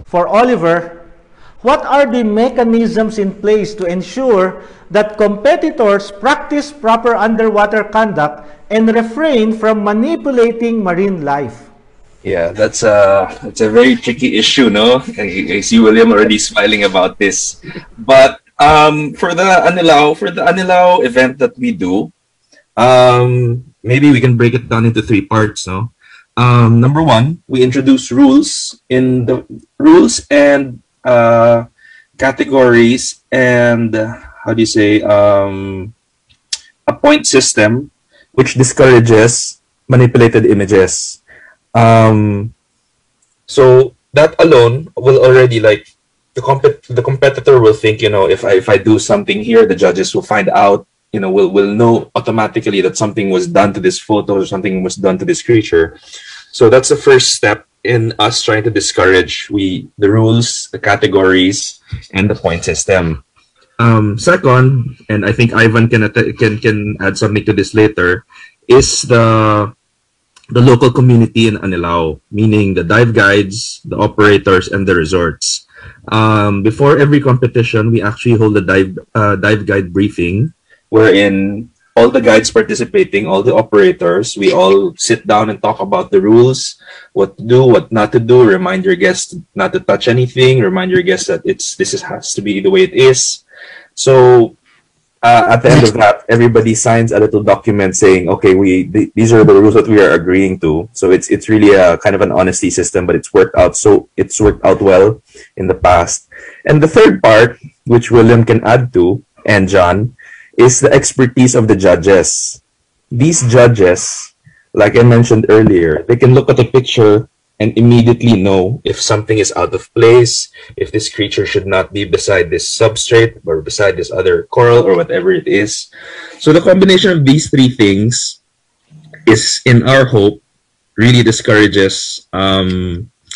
For Oliver, what are the mechanisms in place to ensure that competitors practice proper underwater conduct and refrain from manipulating marine life? Yeah, that's a very tricky issue, no? I see William already smiling about this. But for the Anilao event that we do, maybe we can break it down into three parts, no? Number one, we introduce rules and categories and how do you say a point system which discourages manipulated images. So that alone will already like the competitor will think, you know, if I do something here, the judges will find out, you know, will know automatically that something was done to this photo or something was done to this creature. So that's the first step in us trying to discourage the rules, the categories, and the point system. Second, and I think Ivan can add something to this later, is the local community in Anilao, meaning the dive guides, the operators, and the resorts. Before every competition, we actually hold a dive guide briefing, wherein all the guides participating, all the operators, we all sit down and talk about the rules, what to do, what not to do, remind your guests not to touch anything, remind your guests that has to be the way it is. So at the end of that, everybody signs a little document saying, okay, these are the rules that we are agreeing to. So it's really a kind of an honesty system, but it's worked out well in the past. And the third part, which William can add to, and John, is the expertise of the judges. These judges, like I mentioned earlier, they can look at a picture and immediately know if something is out of place, if this creature should not be beside this substrate or beside this other coral or whatever it is. So the combination of these three things is, in our hope, really discourages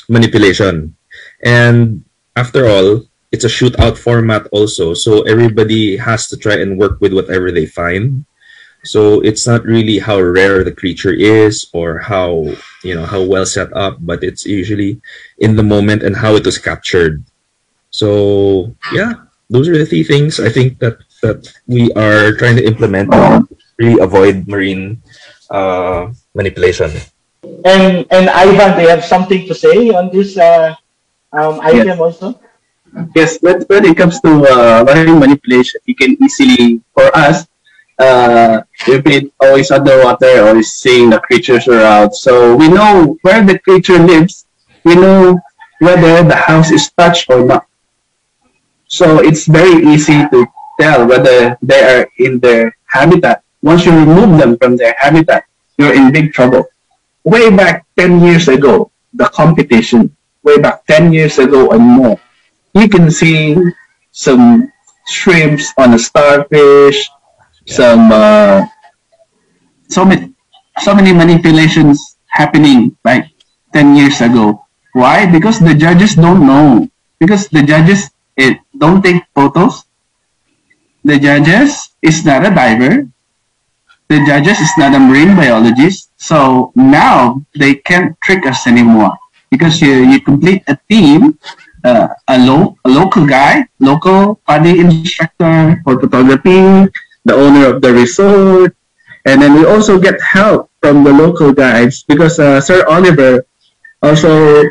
manipulation. And after all, it's a shootout format also, so everybody has to try and work with whatever they find. So it's not really how rare the creature is or how well set up, but it's usually in the moment and how it was captured. So yeah, those are the three things I think that we are trying to implement to really avoid marine manipulation. And Ivan, do you have something to say on this item also? Yes, when it comes to marine manipulation, you can easily, for us, we've been always underwater, always seeing the creatures around. So we know where the creature lives. We know whether the house is touched or not. So it's very easy to tell whether they are in their habitat. Once you remove them from their habitat, you're in big trouble. Way back 10 years ago, the competition, way back 10 years ago and more, you can see some shrimps on a starfish, so many manipulations happening like 10 years ago. Why? Because the judges don't know. Because the judges don't take photos. The judges is not a diver. The judges is not a marine biologist. So now they can't trick us anymore. Because you complete a team, a local guy, local PADI instructor for photography, the owner of the resort, and then we also get help from the local guides because Sir Oliver also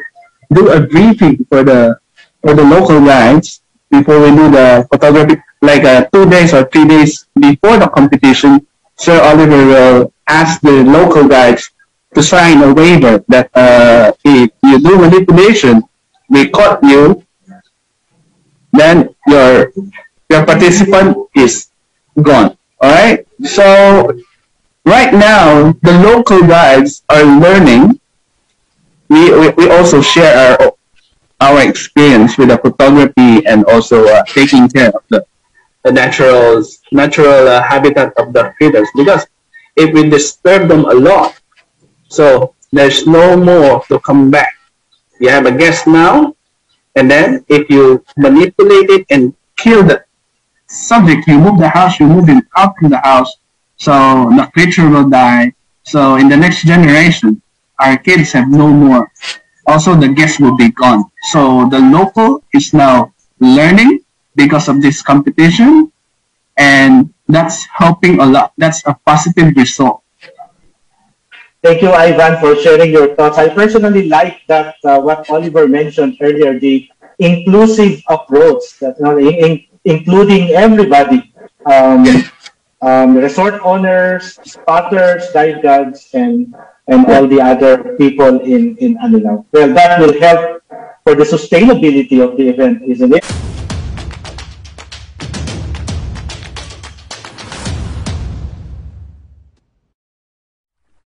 do a briefing for the local guides before we do the photography, like 2 days or 3 days before the competition. Sir Oliver will ask the local guides to sign a waiver that if you do manipulation, we caught you, then your participant is gone. All right. So right now, the local guides are learning. We also share our experience with the photography and also taking care of the natural habitat of the critters, because if we disturb them a lot, so there's no more to come back. You have a guest now, and then if you manipulate it and kill the subject, you move the house, you move him out from the house, so the creature will die. So in the next generation, our kids have no more also the guests will be gone. So the local is now learning because of this competition, and that's helping a lot. That's a positive result. Thank you, Ivan, for sharing your thoughts. I personally like that what Oliver mentioned earlier, the inclusive approach, that including everybody, resort owners, spotters, lifeguards, and all the other people in Anilao. Well, that will help for the sustainability of the event, isn't it?